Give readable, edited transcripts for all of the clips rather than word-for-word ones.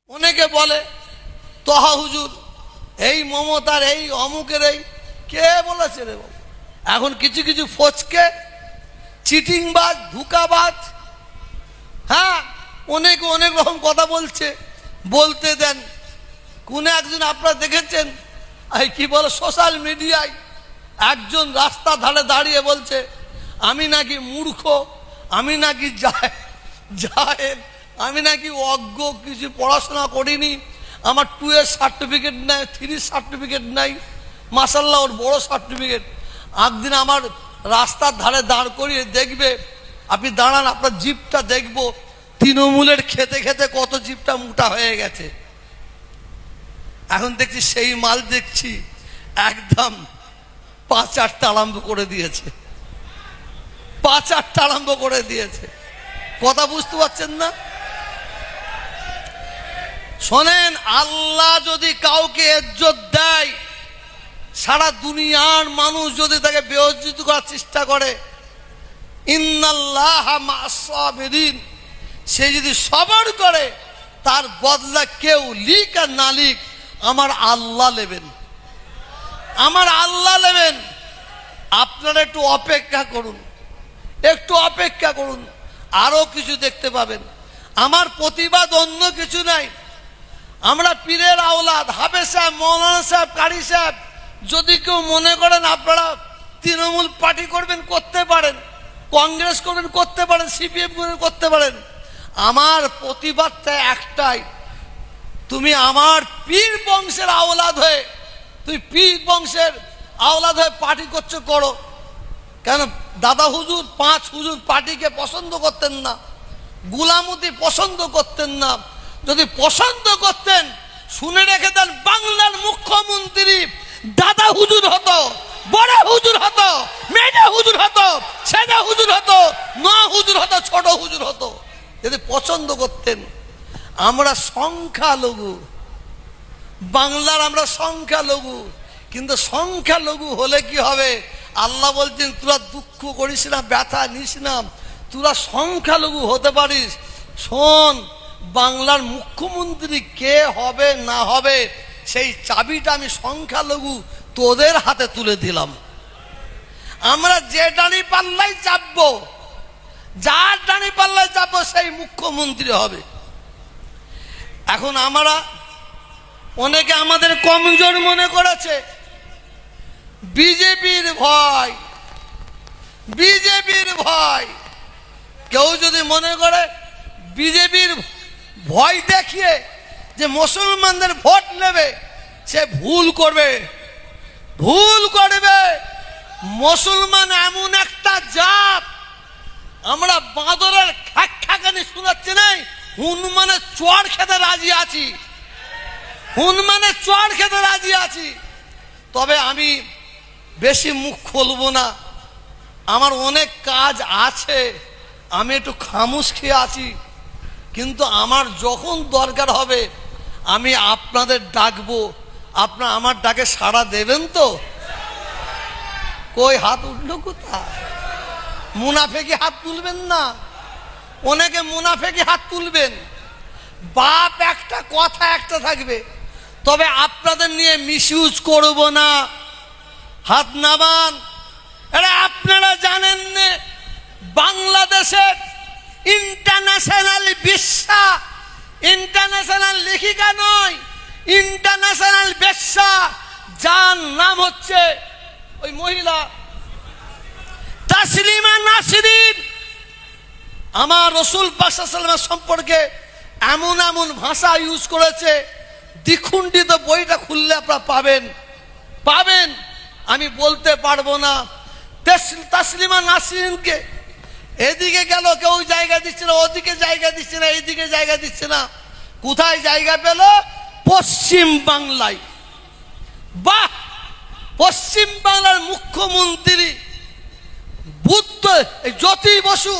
অনেকে বলে তহা হুজুর এই মমতার এই অমুকের এই কে বলেছে রে বাবু? এখন কিছু কিছু ফচকে চিটিংবাজ ধোঁকাবাজ, হ্যাঁ অনেকে অনেক রকম কথা বলছে, বলতে দেন। কোন একজন আপনারা দেখেছেন এই কি বলে সোশ্যাল মিডিয়ায় একজন রাস্তা ধারে দাঁড়িয়ে বলছে আমি নাকি মূর্খ, আমি নাকি জাহেল, আমি নাকি অজ্ঞ, কিছু পড়াশোনা করিনি, আমার 2 এর সার্টিফিকেট নাই, 3 সার্টিফিকেট নাই, মাশাআল্লাহ ওর বড় সার্টিফিকেট। একদিন আমার রাস্তার ধারে দাঁড় করিয়ে দেখবে, আপনি দাঁড়ান আপনার জিভটা দেখবো তৃণমূলের খেতে খেতে কত জিভটা মোটা হয়ে গেছে। এখন দেখছি সেই মাল দেখছি একদম 5-8টা আরম্ভ করে দিয়েছে, 5-8টা আরম্ভ করে দিয়েছে। কথা বুঝতে পারছেন না? শোনেন, আল্লাহ যদি কাউকে ইজ্জত দেয়, সারা দুনিয়ার মানুষ যদি তাকে বেইজ্জত করার চেষ্টা করে, ইন্নাল্লাহা মা'আস সাবিরিন, সে যদি সবর করে তার বদলা কেউ লিক আর না লিক আমার আল্লাহ নেবেন, আমার আল্লাহ নেবেন। আপনারা একটু অপেক্ষা করুন, একটু অপেক্ষা করুন, আরো কিছু দেখতে পাবেন। আমার প্রতিবাদ অন্য কিছু নাই। আমরা পীরের আওলাদ, হাফেজ সাহেব, মৌলানা সাহেব, কারি সাহেব, যদি কেউ মনে করেন আপনারা তৃণমূল পার্টি করবেন করতে পারেন, কংগ্রেস করবেন করতে পারেন, সিপিএম করবেন করতে পারেন। আমার প্রতিবাদটা একটাই, তুমি আমার পীর বংশের আওলাদ হয়ে, তুমি পীর বংশের আওলাদ হয়ে পার্টি করছো করো। কেন দাদা হুজুর 5 হুজুর পার্টিকে পছন্দ করতেন না, গুলামতি পছন্দ করতেন না। যদি পছন্দ করতেন শুনে রেখে দেন, বাংলার মুখ্যমন্ত্রী দাদা হুজুর হতো, বড় হুজুর হতো, মেজা হুজুর হতো, সেজা হুজুর হতো, মা হুজুর হতো, ছোট হুজুর হতো, যদি পছন্দ করতেন। আমরা সংখ্যালঘু, বাংলার আমরা সংখ্যালঘু, কিন্তু সংখ্যালঘু হলে কি হবে? আল্লাহ বলছেন তোরা দুঃখ করিস না, ব্যথা নিস না, তোরা সংখ্যালঘু হতে পারিস। শোন, বাংলার মুখ্যমন্ত্রী কে হবে না হবে সেই চাবিটা আমি সংখ্যালঘু তোদের হাতে তুলে দিলাম। আমরা যে ডানি পাল্লাই চাপবো, যার ডানি পাল্লাই চাপবো সেই মুখ্যমন্ত্রী হবে। এখন আমরা অনেকে আমাদের কমজোর মনে করেছে, বিজেপির ভয়, বিজেপির ভয়। কেউ যদি মনে করে বিজেপির ভয় দেখিয়ে যে মুসলমানদের ভোট নেবে, সে ভুল করবে, ভুল করবে। মুসলমান এমন একটা জাত, আমরা বাঁদরের খ্যাকানি শোনাচ্ছি নাই, হনুমানের চড় খেতে রাজি আছি, হনুমানের চড় খেতে রাজি আছি। তবে আমি বেশি মুখ খুলবো না, আমার অনেক কাজ আছে, আমি একটু খামোশ খেয়ে আছি। কিন্তু আমার যখন দরকার হবে আমি আপনাদের ডাকবো, আপনারা আমার ডাকে সাড়া দেবেন তো? কই হাত উঠলো কোথায়? মুনাফেকি হাত তুলবেন না, অনেকে মুনাফেকি হাত তুলবেন। বাপ একটা, কথা একটা থাকবে, তবে আপনাদের নিয়ে মিসইউজ করব না। হাত নামান। আরে আপনারা জানেন না বাংলাদেশের ইন্টারন্যাশনাল বেশ্যা, ইন্টারন্যাশনাল লেখিকা নয়, ইন্টারন্যাশনাল বেশ্যা, যার নাম হচ্ছে ওই মহিলা তাসলিমা নাসরিন। আমার রাসূল পাক সাল্লাল্লাহু আলাইহি ওয়াসাল্লাম সম্পর্কে এমন এমন ভাষা ইউজ করেছে, দ্বিখণ্ডিত বইটা খুললে আপনারা পাবেন, পাবেন। আমি বলতে পারবো না। তাসলিমা নাসরিনকে এদিকে গেল কেউ জায়গা দিচ্ছে না, ওদিকে জায়গা দিচ্ছে না, এইদিকে জায়গা দিচ্ছে না। কোথায় জায়গা পেল? পশ্চিম বাংলায়। বাহ! পশ্চিম বাংলার মুখ্যমন্ত্রী বুদ্ধ জ্যোতি বসু,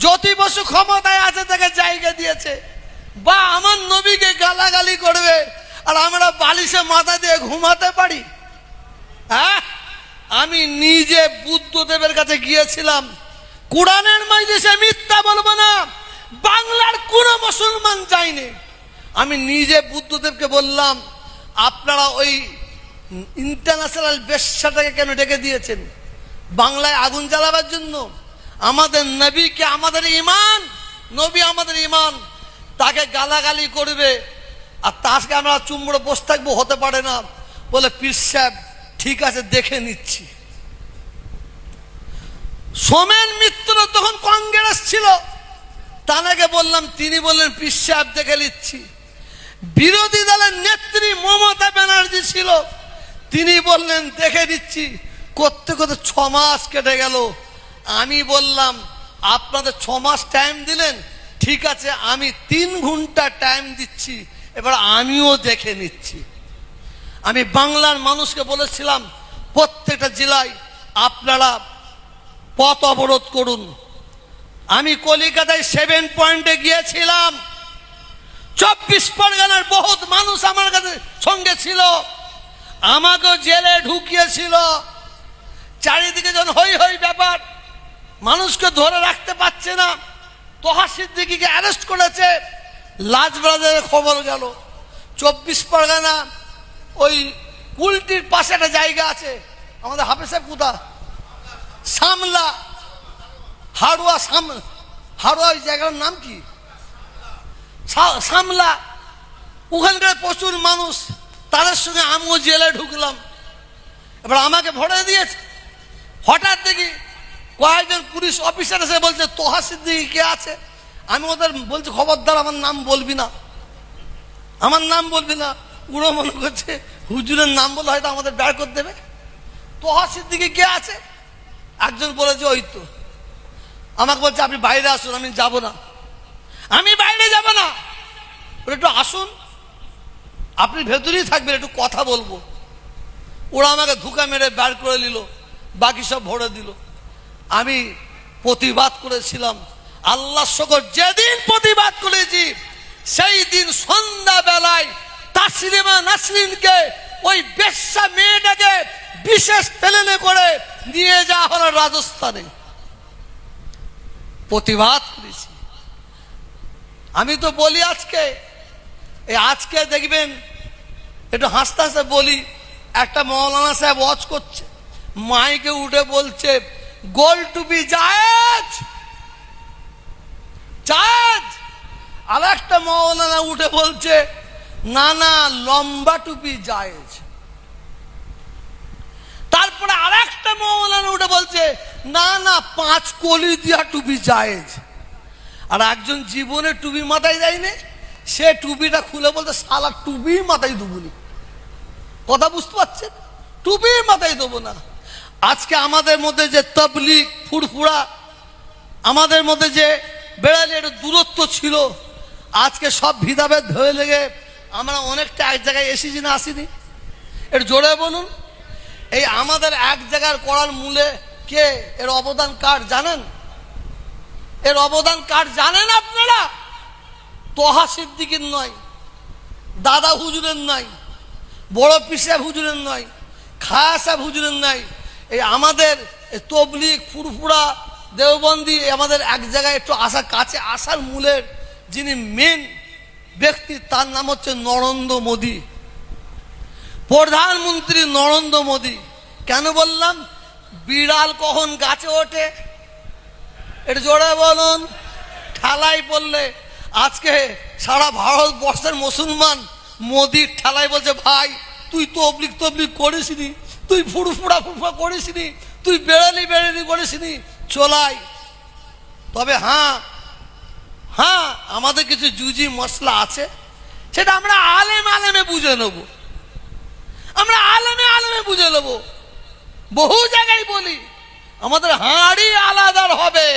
জ্যোতি বসু ক্ষমতায় আছে, তাকে জায়গা দিয়েছে। বা আমার নবীকে গালাগালি করবে আর আমরা বালিশে মাথা দিয়ে ঘুমাতে পারি? হ্যাঁ, আমি নিজে বুদ্ধদেবের কাছে গিয়েছিলাম, কোরআনের মজলিসে মিথ্যা বলবো না, বাংলার কোন মুসলমান যায়নি। আমি নিজে বুদ্ধদেবকে বললাম, আপনারা ওই ইন্টারন্যাশনাল বেশ্যাটাকে কেন ডেকে দিয়েছেন? বাংলায় আগুন জ্বালাবার জন্য? আমাদের নবীকে, আমাদের ইমান, নবী আমাদের ইমান, তাকে গালাগালি করবে আর তাকে আমরা চুমড়ে বসে থাকবো? হতে পারে না। বলে পীর সাহেব ঠিক আছে দেখে নিচ্ছি। সোমেন মিত্র তখন কংগ্রেস ছিল, তাকে বললাম, তিনি বললেন পীর সাহেব দেখে নিচ্ছি। বিরোধী দলের নেত্রী মমতা ব্যানার্জি ছিল, তিনি বললেন দেখে দিচ্ছি। করতে করতে 6 মাস কেটে গেল। আমি বললাম আপনাদের 6 মাস টাইম দিলেন, ঠিক আছে আমি 3 ঘন্টা টাইম দিচ্ছি, এবার আমিও দেখে নিচ্ছি। আমি বাংলার মানুষকে বলেছিলাম প্রত্যেকটা জেলায় আপনারা পথ অবরোধ করুন। আমি কলিকাতায় 7 পয়েন্টে গিয়েছিলাম, 24 পরগনার বহুত মানুষ আমার কাছে সঙ্গে ছিল, আমাকেও জেলে ঢুকিয়েছিল। চারিদিকে যখন হই হই ব্যাপার, মানুষকে ধরে রাখতে পারছে না, তোহা সিদ্দিকীকে অ্যারেস্ট করেছে, লাজবাজারের খবর গেল। 24 পরগনা ওই কুলটির পাশে একটা জায়গা আছে, আমাদের হাফেজ সাহেব কোথা, সামলা, হাড়ুয়া, হাড়ুয়া ওই জায়গার নাম কি, সামলা, ওখানকার প্রচুর মানুষ, তাদের সঙ্গে আমিও জেলে ঢুকলাম। এবার আমাকে ভরে দিয়েছে। হঠাৎ দেখি কয়েকজন পুলিশ অফিসার এসে বলছে তোহা সিদ্দিকী কে আছে। আমি ওদের বলছি খবরদার আমার নাম বলবি না, আমার নাম বলবি না। পুরো মনে করছে হুজুরের নাম বলে হয়তো আমাদের বের করে দেবে। তোহা সিদ্দিকী কে আছে? একজন বলেছে ওই তো। আমাকে বলছে আপনি বাইরে আসুন। আমি যাব না, আমি বাইরে যাব না, একটু আসুন, আপনি ভেতরেই থাকবেন, একটু কথা বলবো। ওরা আমাকে ধোঁকা মেরে বের করে নিল, বাকি সব ভরে দিল। আমি প্রতিবাদ করেছিলাম, আল্লাহ শকর যেদিন প্রতিবাদ করেছি সেই দিন সন্ধ্যাবেলায় তাসলিমা নাসরিনকে, ওই বেশ্যা মেয়েটাকে বিশেষ প্লেনে করে নিয়ে যাওয়া হলো রাজস্থানে। প্রতিবাদ করেছি। আমি তো বলি আজকে দেখবেন, একটু হাসতে হাসতে বলি, একটা মৌলানা সাহেব ওয়াজ করছে, মাইকে উঠে বলছে গোল টুপি জায়েজ জায়েজ, আর একটা মৌলানা উঠে বলছে না না লম্বা টুপি জায়েজ। তারপরে আর একটা মৌলানা উঠে বলছে না না 5 কলি দিয়া টুপি জায়েজ। আর একজন জীবনে টুপি মাথায় দেয়নি, সে টুপিটা খুলে বলতে শালা টুপি মাথায় দেবনি। কথা বুঝতে পারছেন? টুপি মাথায় দেবো না। আজকে আমাদের মধ্যে যে তাবলীগ ফুরফুরা, আমাদের মধ্যে যে বেড়ালে একটু দূরত্ব ছিল, আজকে সব ভিদাভেদ হয়ে লেগে আমরা অনেকটা এক জায়গায় এসেছি না আসিনি? একটু জোরে বলুন। এই আমাদের এক জায়গার করার মূলে কে, এর অবদান কার জানেন? এর অবদান কার জানেন আপনারা? তোহা সিদ্দিকীর নয়, দাদা হুজুরের নয়, বড় পীর সাহেব হুজুরের নয়, খায়া সাহেব হুজুরের নয়। এই আমাদের তবলিগ ফুরফুরা দেওবন্দি আমাদের এক জায়গায় একটু আসার কাছে আসার মূলের যিনি মেন ব্যক্তি, তার নাম হচ্ছে নরেন্দ্র মোদী, প্রধানমন্ত্রী নরেন্দ্র মোদী। কেন বললাম? বিড়াল কখন গাছে ওঠে? এটা জোরে বলুন। ঠেলায় পড়লে আজকে সারা ভারতবর্ষের মুসলমান মোদির ঠেলায় বলছে ভাই তুই তবলিগ করিসনি, তুই ফুরফুরা করিসনি, তুই বেড়ালি করিসনি, চলাই। তবে হ্যাঁ আমাদের কিছু জুজি মশলা আছে, সেটা আমরা আলেমে বুঝে নেব, আমরা আলেমে বুঝে নেব। বহু জায়গায় বলি আমাদের হাঁড়ি আলাদার হবে,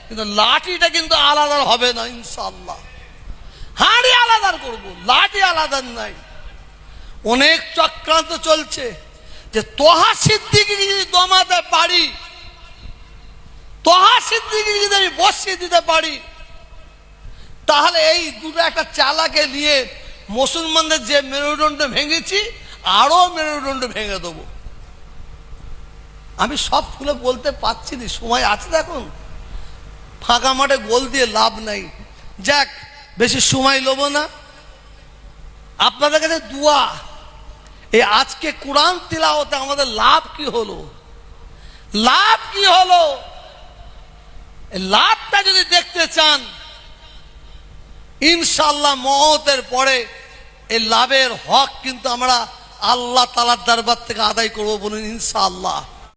কিন্তু লাঠিটা কিন্তু আলাদার হবে না ইনশাআল্লাহ। হাঁড়ি আলাদার করব, লাঠি আলাদার নাই। অনেক চক্রান্ত চলছে যে তোহা সিদ্দিকী যদি দমাতে পারি, তোহা সিদ্দিকী যদি আমি বসিয়ে দিতে পারি, তাহলে এই দুটো একটা চালাকে নিয়ে মুসলমানদের যে মেরুদণ্ড ভেঙেছি আরো মেরুদণ্ড ভেঙে দেবো। আমি সব খুলে বলতে পারছি না, সময় আছে দেখুন, ফাঁকা মাঠে গোল দিয়ে লাভ নাই। যাক, বেশি সময় লব না। আপনাদের কাছে দোয়া, এই আজকে কোরআন তিলাওয়াতে আমাদের লাভ কি হলো, লাভ কি হলো, এই লাভটা যদি দেখতে চান ইনশাআল্লাহ মওতের পরে এই লাভের হক কিন্তু আমরা আল্লাহ তাআলার দরবার থেকে আদায় করবো, বলুন ইনশাআল্লাহ।